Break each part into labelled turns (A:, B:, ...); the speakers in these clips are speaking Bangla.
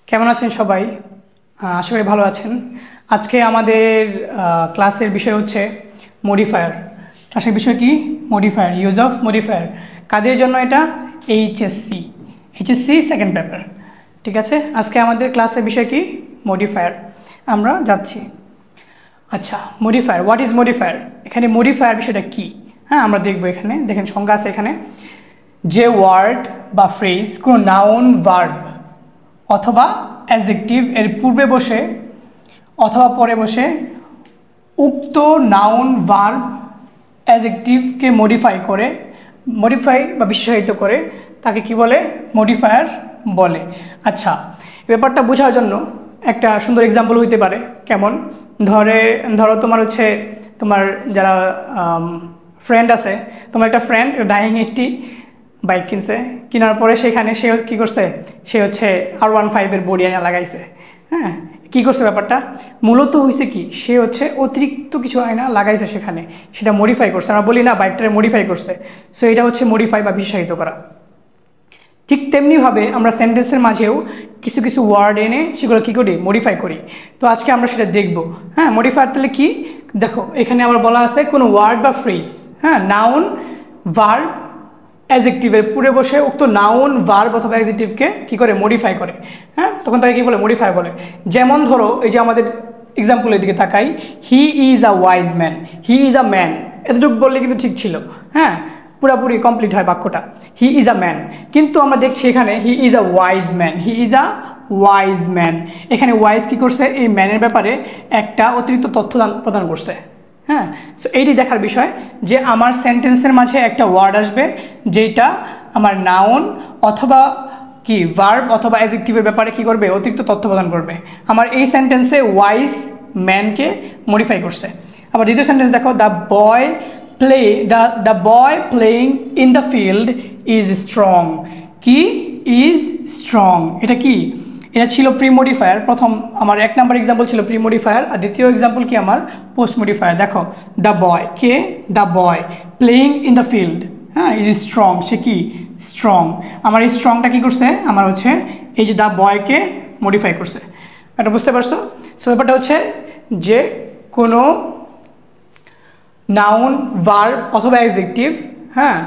A: কেমন আছেন সবাই? আশা করি ভালো আছেন। আজকে আমাদের ক্লাসের বিষয় হচ্ছে মডিফায়ার। ক্লাসের বিষয় কি? Modifier, use of modifier. কাদের জন্য এটা? HSC second paper. ঠিক আছে, আজকে আমাদের ক্লাসের বিষয় কি? মডিফায়ার। আমরা যাচ্ছি। আচ্ছা, মডিফায়ার, হোয়াট ইজ মডিফায়ার? এখানে মডিফায়ার বিষয়টা কি? হ্যাঁ, আমরা দেখবো। এখানে দেখেন সংজ্ঞা আছে এখানে, যে ওয়ার্ড বা ফ্রেজ কোনো নাউন, ভার্ব অথবা অ্যাডজেক্টিভ এর পূর্বে বসে অথবা পরে বসে উক্ত নাউন, ভার্ব, অ্যাডজেক্টিভকে মডিফাই বা বিশেষায়িত করে তাকে কি বলে? মডিফায়ার বলে। আচ্ছা, ব্যাপারটা বোঝার জন্য একটা সুন্দর এক্সাম্পল হইতে পারে। কেমন? ধরো তোমার যারা ফ্রেন্ড আছে, তোমার একটা ফ্রেন্ড ডাইং একটি বাইক কিনছে। কেনার পরে সেখানে সে কী করছে? সে হচ্ছে R15 এর বডি আয়না লাগাইছে। হ্যাঁ, কী করছে ব্যাপারটা? মূলত হয়েছে কি, সে হচ্ছে অতিরিক্ত কিছু আয়না লাগাইছে সেখানে, সেটা মডিফাই করছে। আমরা বলি না বাইকটারে মডিফাই করছে। সো এটা হচ্ছে মডিফাই বা বিশেষায়িত করা। ঠিক তেমনিভাবে আমরা সেন্টেন্সের মাঝেও কিছু কিছু ওয়ার্ড এনে সেগুলো কী করি? মডিফাই করি। তো আজকে আমরা সেটা দেখব। হ্যাঁ, মডিফায়ার তাহলে কি? দেখো, এখানে আবার বলা আছে কোনো ওয়ার্ড বা ফ্রেজ, হ্যাঁ, নাউন, ভার্ব, অ্যাডজেক্টিভের পূর্বে বসে উক্ত নাউন, ভার্ব অথবা অ্যাডজেক্টিভকে কী করে? মডিফাই করে। হ্যাঁ, তখন তাকে কী বলে? মডিফাই বলে। যেমন ধরো, এই যে আমাদের এক্সাম্পলের দিকে তাকাই, he is a wise man, he is a man, এতটুকু বললে কিন্তু ঠিক ছিল। হ্যাঁ, পুরাপুরি কমপ্লিট হয় বাক্যটা, হি ইজ আ ম্যান। কিন্তু আমরা দেখছি এখানে he is a wise man, he is a wise man. এখানে ওয়াইজ কী করছে? এই ম্যানের ব্যাপারে একটা অতিরিক্ত তথ্য প্রদান করছে। হ্যাঁ, সো এইটি দেখার বিষয় যে আমার সেন্টেন্সের মাঝে একটা ওয়ার্ড আসবে যেটা আমার নাউন অথবা কি ভার্ব অথবা অ্যাডজেক্টিভের ব্যাপারে কি করবে? অতিরিক্ত তথ্য প্রদান করবে। আমার এই সেন্টেন্সে ওয়াইজ ম্যানকে মডিফাই করছে। আবার দ্বিতীয় সেন্টেন্স দেখো, the boy playing in the field is strong. কি? Is strong. এটা কি? এটা ছিল প্রি মডিফায়ার। প্রথম আমার এক নাম্বার এক্সাম্পল ছিল প্রি মডিফায়ার, আর দ্বিতীয় এক্সাম্পল কি আমার? Post modifier. দেখো, দ্য বয়, কে? The boy playing in the field, হ্যাঁ, ইজ স্ট্রং। সে কি? স্ট্রং। আমার এই স্ট্রংটা কী করছে? আমার হচ্ছে এই যে দ্য বয়কে মডিফাই করছে। এটা বুঝতে পারছো? সো ব্যাপারটা হচ্ছে যে কোনো নাউন, ভার্ব অথবা অ্যাডজেক্টিভ, হ্যাঁ,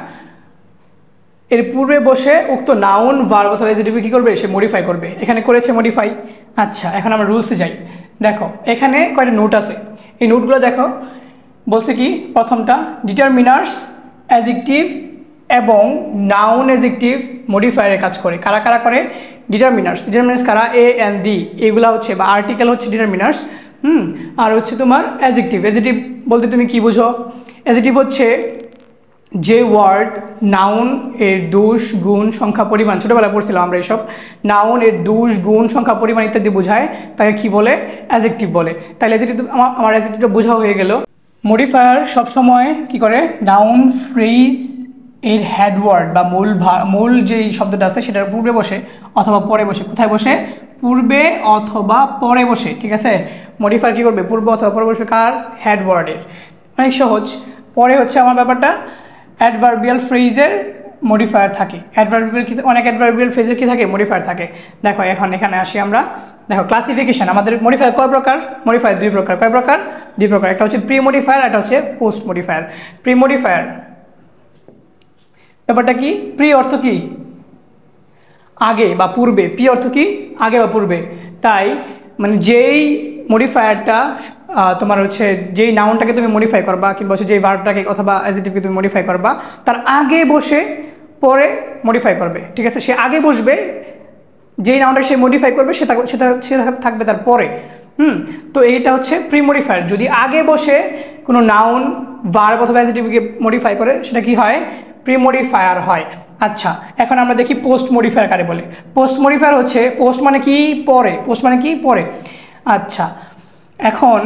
A: এর পূর্বে বসে উক্ত নাউন, ভার্ব অথবা অ্যাডজেক্টিভ কী করবে? সে মডিফাই করবে। এখানে করেছে মডিফাই। আচ্ছা, এখন আমরা রুলসে যাই। দেখো, এখানে কয়টা নোট আছে, এই নোটগুলো দেখো। বলছে কি? প্রথমটা, ডিটারমিনার্স, অ্যাডজেক্টিভ এবং নাউন, অ্যাডজেক্টিভ মডিফায়ারের কাজ করে। কারা কারা করে? ডিটারমিনার্স কারা? এ অ্যান্ড দি, এগুলা হচ্ছে, বা আর্টিকেল হচ্ছে ডিটারমিনার্স। আর হচ্ছে তোমার অ্যাডজেক্টিভ বলতে তুমি কি বুঝো? অ্যাডজেক্টিভ হচ্ছে যে ওয়ার্ড নাউন এর দোষ, গুণ, সংখ্যা, পরিমাণ, ছোটোবেলায় পড়ছিলাম আমরা এইসব, নাউন এর দোষ, গুণ, সংখ্যা, পরিমাণ ইত্যাদি বোঝায়, তাকে কি বলে? অ্যাডজেক্টিভ বলে। তাহলে অ্যাডজেক্টিভ, আমার অ্যাডজেক্টিভটা বোঝা হয়ে গেল। মডিফায়ার সবসময় কি করে? নাউন, ফ্রেজ এর হেডওয়ার্ড বা মূল যেই শব্দটা আছে সেটার পূর্বে বসে অথবা পরে বসে। কোথায় বসে? পূর্বে অথবা পরে বসে। ঠিক আছে, মডিফায়ার কী করবে? পূর্বে অথবা পরে বসবে। কার? হেডওয়ার্ডের। অনেক সহজ। পরে হচ্ছে আমার ব্যাপারটা অ্যাডভার্বিয়াল ফ্রেজের মডিফায়ার থাকে। অনেক অ্যাডভার্বিয়াল ফ্রেজের কি থাকে? মডিফায়ার থাকে। দেখো, এখন এখানে আসি আমরা। দেখো, ক্লাসিফিকেশন। আমাদের মডিফায়ার কয় প্রকার? মডিফায়ার দুই প্রকার। কয় প্রকার? দুই প্রকার। একটা হচ্ছে প্রি মডিফায়ার, একটা হচ্ছে পোস্ট মডিফায়ার। প্রি মডিফায়ার ব্যাপারটা কি? প্রি অর্থ কি? আগে বা পূর্বে। পি অর্থ কি? আগে বা পূর্বে। তাই মানে যেই মডিফায়ারটা তোমার হচ্ছে যেই নাউনটাকে তুমি মডিফাই করবা, কিংবা হচ্ছে যেই ভার্বটাকে অথবা অ্যাডজেক্টিভকে তুমি মডিফাই করবা, তার আগে বসে পরে মডিফাই করবে। ঠিক আছে, সে আগে বসবে, যেই নাউনটা সে মডিফাই করবে সেটা থাকবে তার পরে। তো এইটা হচ্ছে প্রি মডিফায়ার। যদি আগে বসে কোনো নাউন, ভার্ব অথবা অ্যাডজেক্টিভকে মডিফাই করে, সেটা কি হয়? প্রি মডিফায়ার হয়। আচ্ছা, এখন আমরা দেখি পোস্ট মডিফায়ার কারে বলে। পোস্ট মডিফায়ার হচ্ছে, পোস্ট মানে কি? পরে। পোস্ট মানে কি? পরে। আচ্ছা, এখন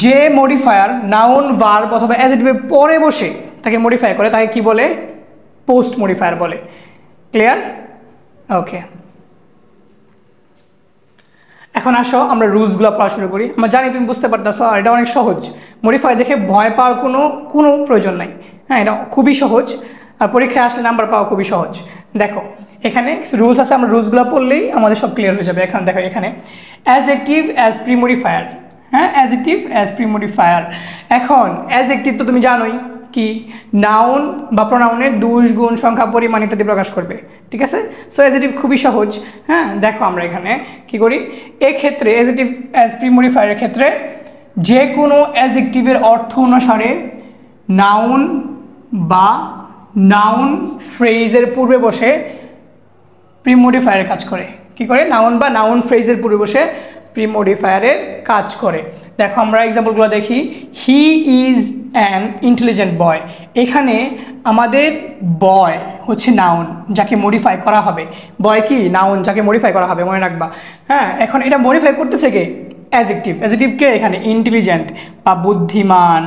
A: যে মডিফায়ার নাউন, ভার্ব অথবা অ্যাডজেক্টিভের পরে বসে তাকে মডিফাই করে, তাকে কি বলে? পোস্ট মডিফায়ার বলে। ক্লিয়ার? ওকে, এখন আসো আমরা রুলসগুলো পড়া শুরু করি। আমরা জানি তুমি বুঝতে পারতেছো, আর এটা অনেক সহজ। মডিফাই দেখে ভয় পাওয়ার কোনো প্রয়োজন নাই। হ্যাঁ, এটা খুবই সহজ, আর পরীক্ষায় আসলে নাম্বার পাওয়া খুবই সহজ। দেখো এখানে রুলস আছে, আমরা রুলসগুলো পড়লেই আমাদের সব ক্লিয়ার হয়ে যাবে। এখন দেখো এখানে অ্যাডজেক্টিভ অ্যাজ প্রিমোডিফায়ার, হ্যাঁ অ্যাডজেক্টিভ অ্যাজ প্রিমোডিফায়ার। এখন অ্যাডজেক্টিভ তো তুমি জানোই কি, নাউন বা প্রোনাউনের দুই গুণ সংখ্যা পরিমাণ ইত্যাদি প্রকাশ করবে, ঠিক আছে। সো অ্যাডজেক্টিভ খুবই সহজ, হ্যাঁ দেখো আমরা এখানে কি করি, এক্ষেত্রে অ্যাডজেক্টিভ অ্যাজ প্রিমোডিফায়ারের ক্ষেত্রে যে কোনো অ্যাডজেক্টিভের অর্থ অনুসারে নাউন বা নাউন ফ্রেজের পূর্বে বসে প্রিমোডিফায়ারের কাজ করে। কি করে? নাউন বা নাউন ফ্রেজের পূর্বে বসে প্রিমোডিফায়ারের কাজ করে। দেখো আমরা এক্সাম্পলগুলো দেখি। হি ইজ অ্যান ইন্টেলিজেন্ট বয়, এখানে আমাদের বয় হচ্ছে নাউন যাকে মডিফাই করা হবে। বয় কি? নাউন যাকে মডিফাই করা হবে, মনে রাখবা। হ্যাঁ এখন এটা মডিফাই করতেছে কে? অ্যাডজেক্টিভ। অ্যাডজেক্টিভকে এখানে ইন্টেলিজেন্ট বা বুদ্ধিমান,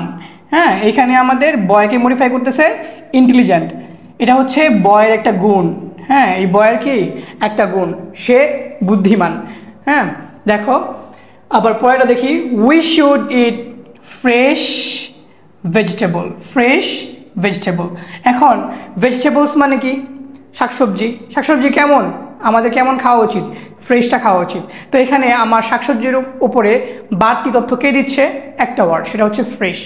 A: হ্যাঁ এখানে আমাদের বয়কে মডিফাই করতেছে ইন্টেলিজেন্ট, এটা হচ্ছে বয়ের একটা গুণ। হ্যাঁ এই বয়ের কি একটা গুণ, সে বুদ্ধিমান। হ্যাঁ দেখো আবার পরেরটা দেখি, we should eat fresh vegetable, fresh vegetable. এখন ভেজিটেবলস মানে কি? শাকসবজি। শাকসবজি কেমন? আমাদের কেমন খাওয়া উচিত? ফ্রেশটা খাওয়া উচিত। তো এখানে আমার শাকসবজির উপরে বাড়তি তথ্য কে দিচ্ছে? একটা ওয়ার্ড, সেটা হচ্ছে ফ্রেশ।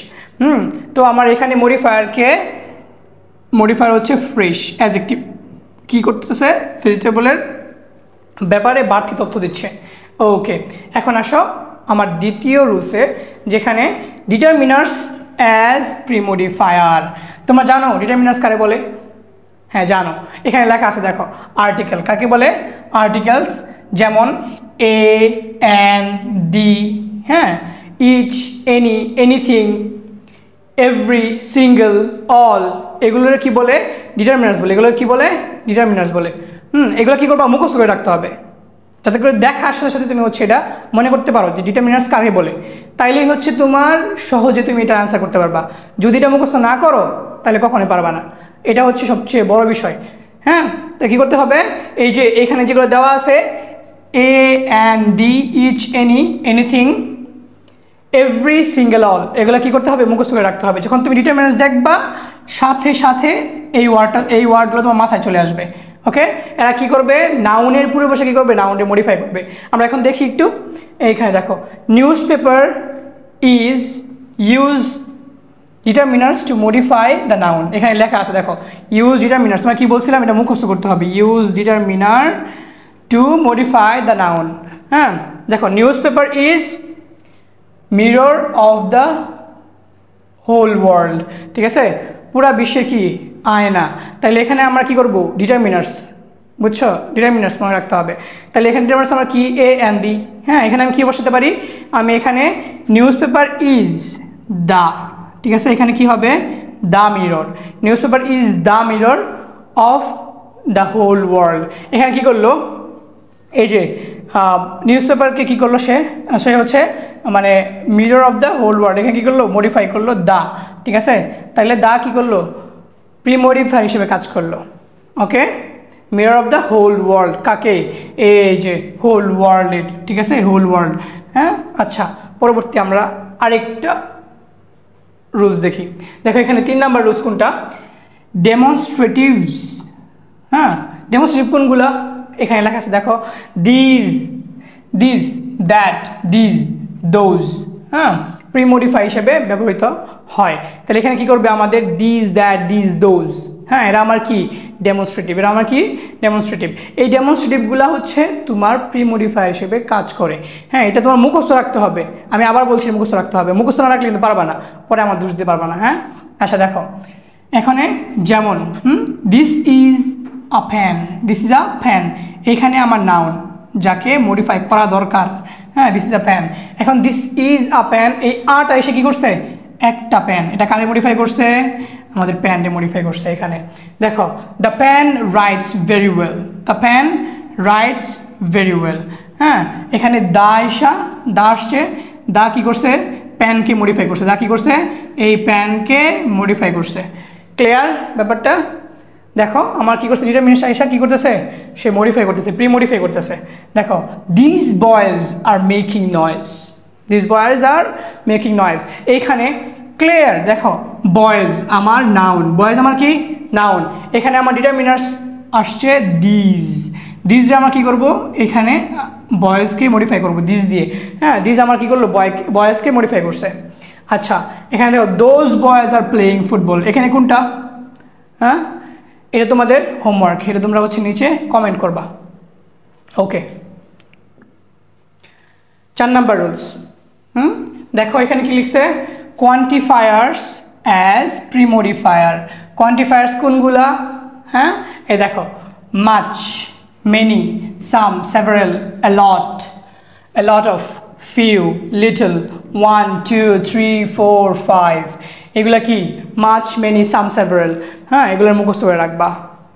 A: তো আমার এখানে মডিফায়ার হচ্ছে ফ্রেশ। অ্যাডজেক্টিভ কি করতেছে? ভেজিটেবলের ব্যাপারে বাড়তি তথ্য দিচ্ছে। ওকে এখন আসো আমার দ্বিতীয় রুলসে, যেখানে ডিটারমিনার্স অ্যাজ প্রিমোডিফায়ার। তোমরা জানো ডিটারমিনার্স কারে বলে? হ্যাঁ জানো, এখানে লেখা আছে দেখো, আর্টিকেল কাকে বলে? আর্টিকেলস যেমন এ, অ্যান, ডি, হ্যাঁ each, any, anything, every, single, all, এগুলোর কি বলে? ডিটারমিনার্স বলে। এগুলোর কি বলে? ডিটারমিনার্স বলে। এগুলো কি করবা? মুখস্থ করে রাখতে হবে, যাতে করে দেখার সাথে সাথে তুমি হচ্ছে এটা মনে করতে পারো যে ডিটারমিনার্স কাকে বলে। তাইলেই হচ্ছে তোমার সহজে তুমি এটা আনসার করতে পারবা। যদি এটা মুখস্থ না করো তাহলে কখনোই পারবা না, এটা হচ্ছে সবচেয়ে বড় বিষয়। হ্যাঁ তো কী করতে হবে? এই যে এখানে যেগুলো দেওয়া আছে, a, an, the, each, any, anything, every, single, all, এগুলো কী করতে হবে? মুখস্থ করে রাখতে হবে। যখন তুমি ডিটারমিনার্স দেখবা সাথে সাথে এই ওয়ার্ডগুলো তোমার মাথায় চলে আসবে। ওকে এরা কি করবে? নাউনের পূর্বে বসে কী করবে? নাউনকে মডিফাই করবে। আমরা এখন দেখি একটু, এইখানে দেখো, newspaper is use determiners to modify the noun. এখানে লেখা আছে দেখো, ইউজ ডিটারমিনার্স। তোমার কী বলছিলাম? এটা মুখস্থ করতে হবে, use determiner to modify the noun. হ্যাঁ দেখো, newspaper is mirror of the whole world, ঠিক আছে, পুরা বিশ্বের কি? আয়না। তাহলে এখানে আমরা কি করব? ডিটারমিনার্স, বুঝছো? ডিটারমিনার্স মনে রাখতে হবে। তাহলে এখানে ডিটারমিনার্স আমরা কি? এ, অ্যান, ডি। হ্যাঁ এখানে আমি কি বসাতে পারি? আমি এখানে নিউজ পেপার ইজ দ্য, ঠিক আছে, এখানে কি হবে? The mirror. Newspaper is the mirror of the whole world. এখানে কি করলো? এই যে নিউজ পেপারকে কী করলো? সে হচ্ছে মানে mirror of the whole world. এখানে কী করলো? মডিফাই করলো দ্য, ঠিক আছে। তাহলে দ্য কী করলো? প্রিমোডিফায়ার হিসেবে কাজ করলো। Okay mirror of the whole world কাকে? এই যে হোল ওয়ার্ল্ডের, ঠিক আছে, হোল ওয়ার্ল্ড। হ্যাঁ আচ্ছা পরবর্তী আমরা আরেকটা রুলস দেখি। দেখো এখানে 3 নাম্বার রুলস কোনটা? ডেমনস্ট্রেটিভস। হ্যাঁ ডেমনস্ট্রেটিভ কোনগুলা? এখানে লেখা আছে দেখো, দিস, দ্যাট, দোজ, হ্যাঁ প্রিমোডিফাই হিসেবে ব্যবহৃত হয়। তাহলে এখানে কি করবে আমাদের? দিস, দ্যাট, দোজ, হ্যাঁ এরা আমার কি? ডেমনস্ট্রেটিভ। এরা আমার কি? ডেমনস্ট্রেটিভ। এই ডেমনস্ট্রেটিভগুলো হচ্ছে তোমার প্রিমোডিফায়ার হিসেবে কাজ করে। হ্যাঁ এটা তোমার মুখস্থ রাখতে হবে। আমি আবার বলছি মুখস্থ রাখতে হবে, মুখস্থ না রাখলে কিন্তু পারবা না, পরে আমার দোষ দিতে পারবা না। হ্যাঁ আচ্ছা দেখো এখানে যেমন this is a fan, this is a fan, এখানে আমার নাউন যাকে মডিফাই করা দরকার। হ্যাঁ দিস ইজ আ প্যান। এখন দিস ইজ আ প্যান, এই আটা এসে কী করছে? একটা প্যান। এটা কারে মডিফাই করছে? আমাদের প্যানকে মডিফাই করছে। এখানে দেখো, the pan rights very well, the pan rights very well. হ্যাঁ এখানে দা আসছে, দা কী করছে? প্যানকে মডিফাই করছে। দা কী করছে? এই প্যানকে মডিফাই করছে। ক্লিয়ার ব্যাপারটা? দেখো আমার কি করছে? ডিটারমিনার্স আইসা কি করতেছে? সে মডিফাই করতেছে, প্রিমোডিফাই করতেছে। দেখো, this boys are making noise, this boys are making noise. এইখানে ক্লিয়ার দেখো, বয়েজ আমার নাউন, বয়েজ আমার কি? নাউন। এখানে আমার ডিটারমিনার্স আসছে দিজ। দিজ আমরা কী করবো এখানে বয়েজকে মডিফাই করবো দিজ দিয়ে। হ্যাঁ, দিজ আমার কী করলো বয়েজকে মডিফাই করছে। আচ্ছা, এখানে দেখো those boys are playing football, এখানে কোনটা? হ্যাঁ, এটা তোমাদের হোমওয়ার্ক, এটা তোমরা হচ্ছে নিচে কমেন্ট করবা। ওকে, 4 নাম্বার রুলস। দেখো এখানে কি লিখছে, কোয়ান্টিফায়ার্স অ্যাজ প্রিমডিফায়ার। কোয়ান্টিফায়ার্স কোনগুলা? হ্যাঁ, এই দেখো much, many, some, several, a lot of, few, little, 1, 2, 3, 4, 5, এগুলা কি মাচ, মেনি, সাম, সেভারাল। হ্যাঁ, এগুলোর মুখস্থ করে রাখবা,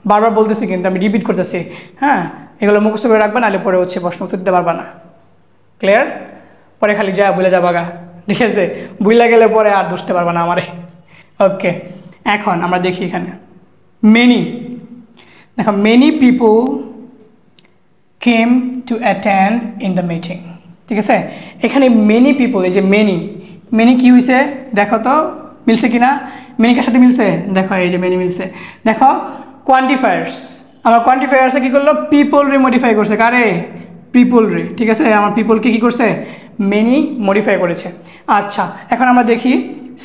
A: বারবার বলতেছি কিন্তু আমি রিপিট করতেছি। হ্যাঁ, এগুলো মুখস্থ করে রাখবা, নাহলে পরে হচ্ছে প্রশ্ন উত্তর দিতে পারবা না। ক্লিয়ার? পরে খালি যা ভুলে যাবা গা, ঠিক আছে? ভুলে গেলে পরে আর বুঝতে পারবা না আমারে। ওকে, এখন আমরা দেখি এখানে মেনি। দেখো many people came to attend in the meeting, ঠিক আছে? এখানে মেনি পিপল, এই যে মেনি কি হয়েছে দেখো তো, মিলছে কিনা? মেনি কার সাথে মিলছে? দেখো এই যে মেনি মিলছে। দেখো কোয়ান্টিফায়ার্স, আমার কোয়ান্টিফায়ার্সে কী করলো, পিপল রে মডিফাই করছে। কারে? পিপল রে, ঠিক আছে? আমার পিপলকে কী করছে? মেনি মডিফাই করেছে। আচ্ছা, এখন আমরা দেখি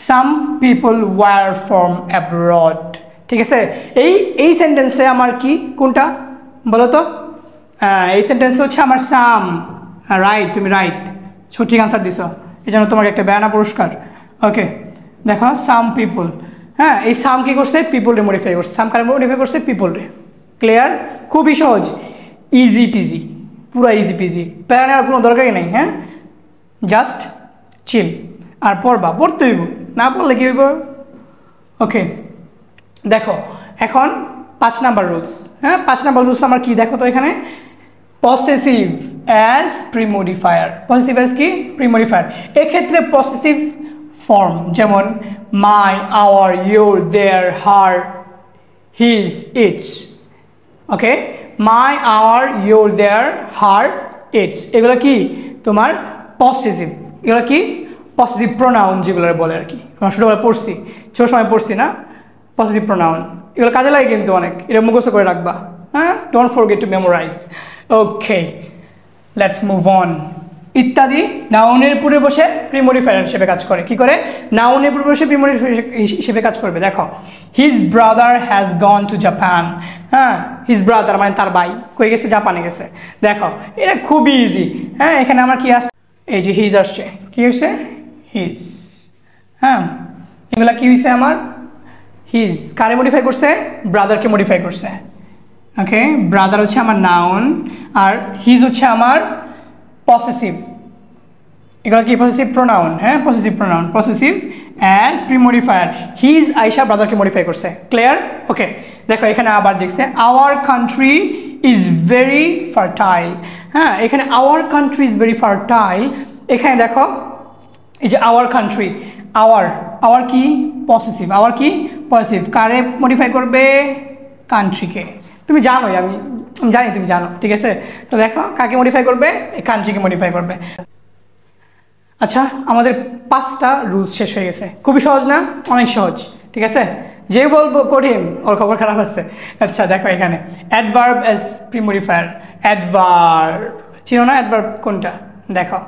A: some people were from abroad, ঠিক আছে? এই সেন্টেন্সে আমার কি কোনটা বলো তো? এই সেন্টেন্স হচ্ছে আমার সাম। রাইট, তুমি রাইট, সঠিক আনসার দিছ, এই জন্য তোমাকে একটা ব্যানা পুরস্কার। ওকে, দেখো সাম পিপল। হ্যাঁ, এই সাম কি করছে? পিপল রে মডিফাই করছে। সাম কারে মডিফাই করছে? পিপল রে। ক্লিয়ার? খুবই সহজ, ইজি পিজি, পুরো ইজি পিজি, প্যারা নেওয়ার কোনো দরকারই নেই। হ্যাঁ, জাস্ট চিল আর পড়তে হইব, না পড়লে কি হইব? ওকে, দেখো এখন 5 নাম্বার রুলস। হ্যাঁ, 5 নাম্বার রুলস আমার কি দেখো তো এখানে, possessive as premodifier. Possessive as কি? প্রিমডিফায়ার। এক্ষেত্রে পসেসিভ ফর্ম যেমন my, our, your, their, her, his, its. Okay, my, our, your, their, her, its, এগুলো কি তোমার পসেসিভ। এগুলো কি পসেসিভ প্রোনাউন যেগুলো বলে আর কি। আমরা ছোটোবেলা পড়ছি, ছোটো সময় পড়ছি না পসেসিভ প্রোনাউন, এগুলো কাজে লাগে কিন্তু অনেক, এটা মুখস্থ করে রাখবা। হ্যাঁ, don't forget to memorise. Okay, let's move on. ইত্যাদি নাউনের পূর্বে বসে প্রিমডিফায়ার হিসেবে কাজ করে। কি করে? নাউনের পূর্বে বসে প্রিমডিফায়ার হিসেবে কাজ করবে। দেখো his brother has gone to Japan. হ্যাঁ, হিজ ব্রাদার মানে তার ভাই কই গেছে? জাপানে গেছে। দেখো এটা খুবই ইজি। হ্যাঁ, এখানে আমার কি আসছে? এই যে হিজ আসছে, কি হয়েছে? হিজ। হ্যাঁ, এগুলা কি হয়েছে আমার? হিজ কারে মডিফাই করছে? ব্রাদারকে মডিফাই করছে। ওকে, ব্রাদার হচ্ছে আমার নাউন আর হিজ হচ্ছে আমার পসেসিভ। এগুলো কি পসেসিভ প্রোনাউন? হ্যাঁ, possessive pronoun, possessive as premodifier. His আইসা ব্রাদারকে মডিফাই করছে। ক্লিয়ার? ওকে, দেখো এখানে আবার দেখছে our country is very fertile. হ্যাঁ, এখানে our country is very fertile. এখানে দেখো এই যে আওয়ার কান্ট্রি, আওয়ার কি? পসেসিভ। আওয়ার কি? পসেসিভ। কারে মডিফাই করবে? কান্ট্রিকে। তুমি জানোই, আমি জানি তুমি জানো, ঠিক আছে? তো দেখো কাকে মডিফাই করবে? এই কান্ট্রিকে মডিফাই করবে। আচ্ছা, আমাদের 5টা রুলস শেষ হয়ে গেছে। খুবই সহজ না? অনেক সহজ, ঠিক আছে? যে বলবো কঠিন ওর খবর খারাপ আছে। আচ্ছা, দেখো এখানে অ্যাডভার্ব অ্যাজ প্রিমডিফায়ার। অ্যাডভার্ব চিনো না? অ্যাডভার্ব কোনটা? দেখো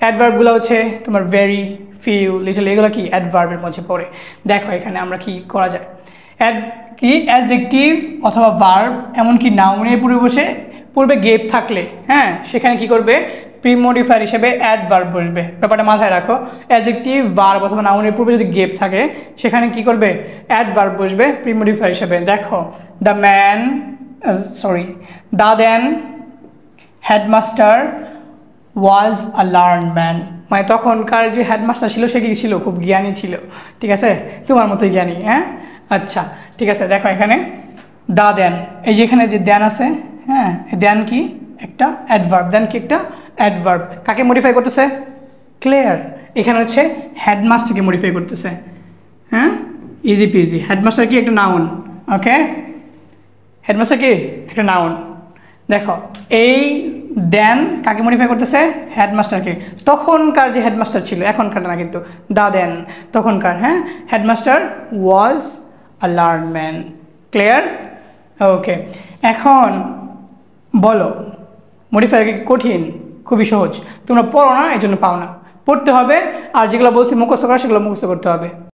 A: অ্যাডভার্বগুলো হচ্ছে তোমার ভেরি, ফিউ, লিটল, এগুলো কি অ্যাডভার্বের মধ্যে পড়ে। দেখো এখানে আমরা কি করা যায়, কি অ্যাডজেক্টিভ অথবা ভার্ব, এমনকি নাউনের পূর্বে গেপ থাকলে, হ্যাঁ, সেখানে কি করবে? প্রিমডিফায়ার হিসেবে অ্যাডভার্ব বসবে। ব্যাপারটা মাথায় রাখো, অ্যাডজেক্টিভ, ভার্ব অথবা নাউনের পূর্বে যদি গেপ থাকে সেখানে কি করবে? অ্যাডভার্ব বসবে প্রিমডিফায়ার হিসেবে। দেখো the then headmaster was a learned man. মানে তখনকার যে হেডমাস্টার ছিল সে কি ছিল? খুব জ্ঞানী ছিল, ঠিক আছে? তোমার মতোই জ্ঞানী। হ্যাঁ, আচ্ছা ঠিক আছে। দেখো এখানে দা দেন, এই যে এখানে যে দেন আছে, হ্যাঁ, দেন কি? একটা অ্যাডভার্ব। দেন কি? একটা অ্যাডভার্ব। কাকে মডিফাই করতেছে? ক্লিয়ার, এখানে হচ্ছে হেডমাস্টারকে মডিফাই করতেছে। হ্যাঁ, ইজি পিজি। হেডমাস্টার কি? একটা নাউন। ওকে, হেডমাস্টার কি? একটা নাউন। দেখো এই দেন কাকে মডিফাই করতেছে? হেডমাস্টারকে। তখনকার যে হেডমাস্টার ছিল, এখনকার না কিন্তু, দা দেন তখনকার। হ্যাঁ, headmaster was a learned man. Clear? ওকে, এখন বলো মডিফায়ার কি কঠিন? খুবই সহজ। তোমরা পড়ো না, এই জন্য পাও না। পড়তে হবে, আর যেগুলো বলছি মুখস্থ করা সেগুলো মুখস্থ করতে হবে।